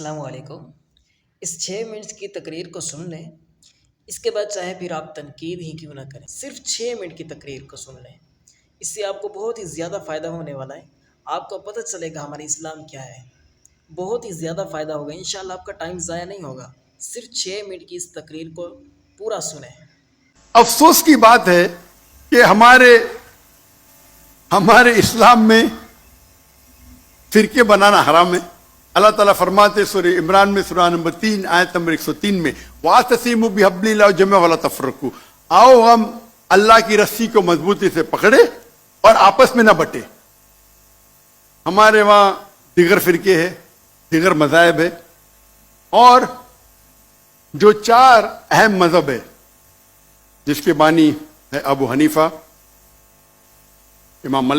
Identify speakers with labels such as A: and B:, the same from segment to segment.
A: السلام علیکم۔ اس 6 منٹ کی تقریر کو سن لیں، اس کے بعد چاہے پھر آپ تنقید ہی کیوں نہ کریں، صرف 6 منٹ کی تقریر کو سن لیں۔ اس سے آپ کو بہت ہی زیادہ فائدہ ہونے والا ہے۔ آپ کو پتہ چلے گا ہمارا اسلام کیا ہے، بہت ہی زیادہ فائدہ ہوگا۔ انشاءاللہ آپ کا ٹائم ضائع نہیں ہوگا۔ صرف 6 منٹ کی اس تقریر کو پورا سنیں۔
B: افسوس کی بات ہے کہ ہمارے اسلام میں فرقے بنانا حرام ہے۔ اللہ تعالیٰ فرماتے سورہ عمران میں سورہ نمبر 3 آیت نمبر 103 میں وَاعْتَصِمُوا بِحَبْلِ اللَّهِ جَمِيعًا وَلَا تَفَرَّقُوا، آؤ ہم اللہ کی رسی کو مضبوطی سے پکڑے اور آپس میں نہ بٹے۔ ہمارے وہاں دیگر فرقے ہیں، دیگر مذاہب ہے، اور جو 4 اہم مذہب ہے جس کے بانی ہے ابو حنیفہ، امام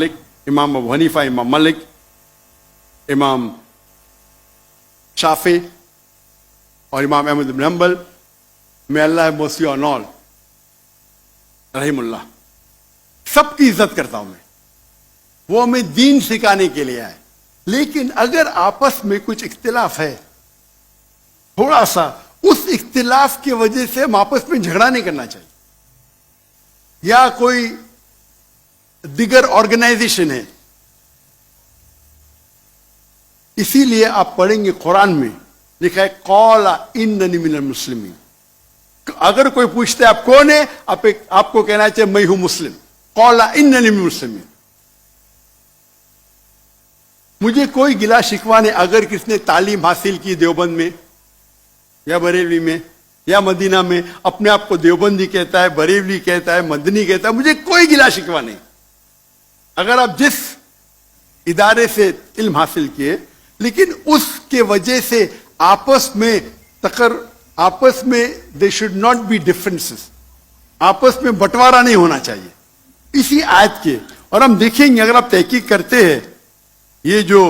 B: ابو حنیفہ، امام مالک، امام شافعی اور امام احمد بن حنبل، میں اللہ موسی اور نول رحم اللہ، سب کی عزت کرتا ہوں میں۔ وہ ہمیں دین سکھانے کے لیے آئے، لیکن اگر آپس میں کچھ اختلاف ہے تھوڑا سا، اس اختلاف کی وجہ سے ہم آپس میں جھگڑا نہیں کرنا چاہیے۔ یا کوئی دیگر آرگنائزیشن ہے، اسی لیے آپ پڑھیں گے قرآن میں لکھا ہے قال اننی من المسلمین۔ اگر کوئی پوچھتا ہے آپ کون ہے، آپ کو کہنا چاہیے میں ہوں مسلم۔ قال اننی من المسلمین، مجھے کوئی گلا شکوہ نہیں اگر کس نے تعلیم حاصل کی دیوبند میں یا بریلوی میں یا مدینہ میں، اپنے آپ کو دیوبندی کہتا ہے، بریلوی کہتا ہے، مدنی کہتا ہے، مجھے کوئی گلا شکوہ نہیں۔ اگر آپ جس ادارے سے علم حاصل کیے، لیکن اس کے وجہ سے آپس میں they should not be differences, آپس میں بٹوارا نہیں ہونا چاہیے۔ اسی آیت کے، اور ہم دیکھیں گے اگر آپ تحقیق کرتے ہیں یہ جو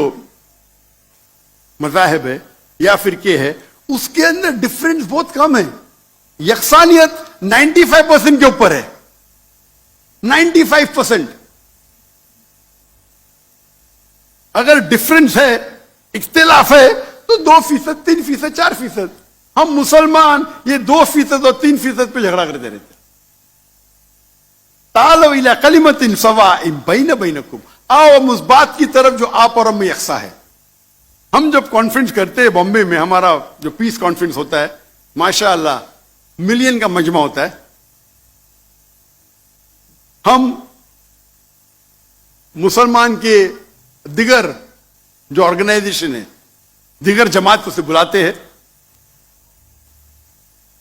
B: مذاہب ہے یا فرقے ہے، اس کے اندر ڈفرینس بہت کم ہے۔ یکسانیت 95% کے اوپر ہے، 95%۔ اگر ڈفرینس ہے، اختلاف ہے، تو 2%، 3%، 4%۔ ہم مسلمان یہ 2% اور 3% پہ جھگڑا کرتے رہتے۔ تعالوا الی کلمۃ سواء بین بینکم، آؤ ہم اس بات کی طرف جو آپ اور ہم میں یکساں ہے۔ ہم جب کانفرنس کرتے ہیں بامبے میں، ہمارا جو پیس کانفرنس ہوتا ہے، ماشاءاللہ ملین کا مجمع ہوتا ہے، ہم مسلمان کے دیگر جو آرگنائزیشن ہے، دیگر جماعت کو سے بلاتے ہیں،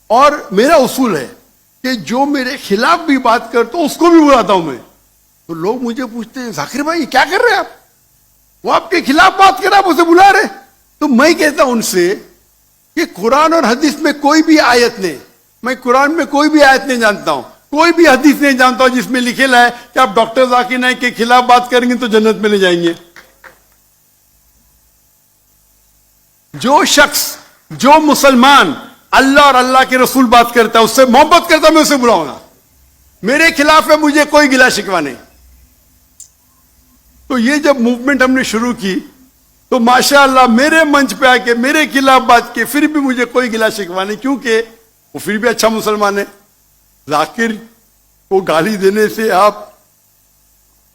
B: اور میرا اصول ہے کہ جو میرے خلاف بھی بات کرتا ہوں اس کو بھی بلاتا ہوں میں۔ تو لوگ مجھے پوچھتے ہیں ذاکر بھائی کیا کر رہے ہیں آپ، وہ آپ کے خلاف بات کر رہے ہیں، آپ اسے بلا رہے۔ تو میں کہتا ہوں ان سے کہ قرآن اور حدیث میں کوئی بھی آیت نہیں، میں قرآن میں کوئی بھی آیت نہیں جانتا ہوں، کوئی بھی حدیث نہیں جانتا ہوں جس میں لکھے ہے کہ آپ ڈاکٹر ذاکر نائک کے خلاف بات کریں گے تو جنت میں لے جائیں گے۔ جو شخص، جو مسلمان اللہ اور اللہ کے رسول بات کرتا ہے، اس سے محبت کرتا ہے، میں اسے بلاؤں گا۔ میرے خلاف ہے، مجھے کوئی گلا شکوہ نہیں۔ تو یہ جب موومنٹ ہم نے شروع کی تو ماشاءاللہ میرے منچ پہ آ کے میرے خلاف بات کی، پھر بھی مجھے کوئی گلا شکوہ نہیں، کیونکہ وہ پھر بھی اچھا مسلمان ہے۔ ذاکر کو گالی دینے سے آپ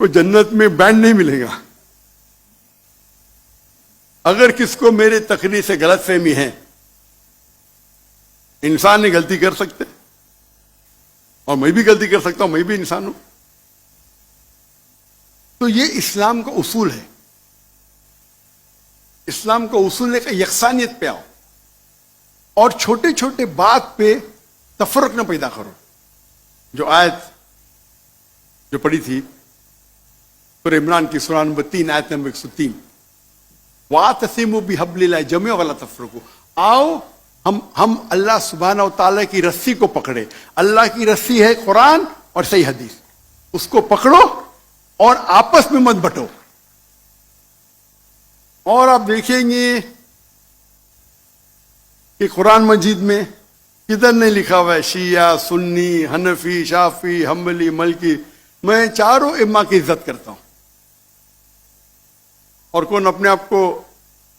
B: کو جنت میں بینڈ نہیں ملے گا۔ اگر کس کو میرے تقریر سے غلط فہمی ہے، انسان نے غلطی کر سکتے، اور میں بھی غلطی کر سکتا ہوں، میں بھی انسان ہوں۔ تو یہ اسلام کا اصول ہے۔ اسلام کا اصول ہے کہ یکسانیت پہ آؤ، اور چھوٹے چھوٹے بات پہ تفرق نہ پیدا کرو۔ جو آیت جو پڑھی تھی سورہ عمران کی سورہ نمبر 3 آیت نمبر 103، وَاعْتَصِمُوا بِحَبْلِ اللَّهِ جَمِيعًا وَلَا تَفَرَّقُوا، آؤ ہم اللہ سبحانہ و تعالیٰ کی رسی کو پکڑے۔ اللہ کی رسی ہے قرآن اور صحیح حدیث، اس کو پکڑو اور آپس میں مت بٹو۔ اور آپ دیکھیں گے کہ قرآن مجید میں کدھر نہیں لکھا ہوا ہے شیعہ، سنی، حنفی، شافعی، حنبلی، مالکی۔ میں چاروں ائمہ کی عزت کرتا ہوں، اور کون اپنے آپ کو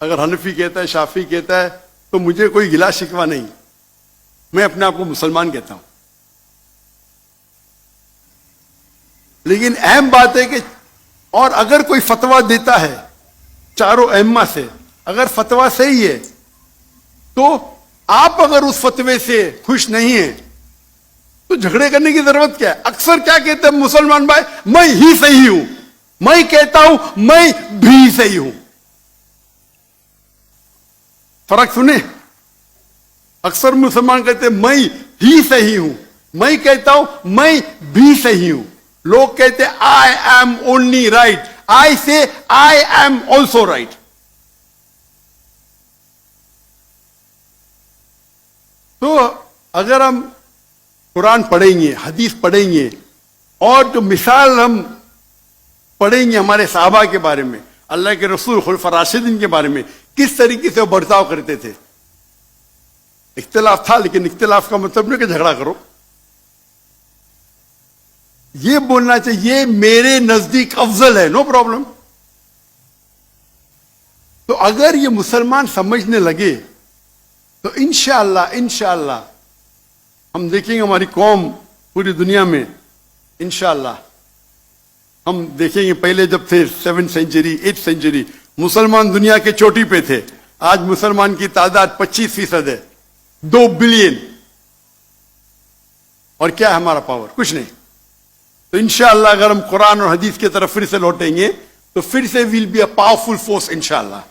B: اگر حنفی کہتا ہے، شافی کہتا ہے، تو مجھے کوئی گلا شکوہ نہیں، میں اپنے آپ کو مسلمان کہتا ہوں. لیکن اہم بات ہے کہ اور اگر کوئی فتویٰ دیتا ہے چاروں ائمہ سے، اگر فتویٰ صحیح ہے تو آپ اگر اس فتوے سے خوش نہیں ہیں تو جھگڑے کرنے کی ضرورت کیا ہے؟ اکثر کیا کہتے ہیں مسلمان بھائی، میں ہی صحیح ہوں، میں کہتا ہوں میں بھی صحیح ہوں. فرق سنیں، اکثر مسلمان کہتے ہیں میں ہی صحیح ہوں، میں کہتا ہوں میں بھی صحیح ہوں. لوگ کہتے ہیں آئی ایم اونلی رائٹ، آئی سے آئی ایم آلسو رائٹ. تو اگر ہم قرآن پڑھیں گے، حدیث پڑھیں گے، اور جو مثال ہم پڑھیں گے ہمارے صحابہ کے بارے میں، اللہ کے رسول خلفاء راشدین کے بارے میں، کس طریقے سے وہ برتاؤ کرتے تھے. اختلاف تھا لیکن اختلاف کا مطلب نہیں کہ جھگڑا کرو. یہ بولنا چاہیے یہ میرے نزدیک افضل ہے، نو پرابلم. تو اگر یہ مسلمان سمجھنے لگے تو انشاءاللہ ہم دیکھیں گے ہماری قوم پوری دنیا میں انشاءاللہ ہم دیکھیں گے. پہلے جب تھے 7th سینچری 8th سینچری مسلمان دنیا کے چوٹی پہ تھے، آج مسلمان کی تعداد 25% ہے، 2 بلین. اور کیا ہے ہمارا پاور؟ کچھ نہیں. تو انشاءاللہ اگر ہم قرآن اور حدیث کی طرف پھر سے لوٹیں گے تو پھر سے will be a powerful force انشاءاللہ.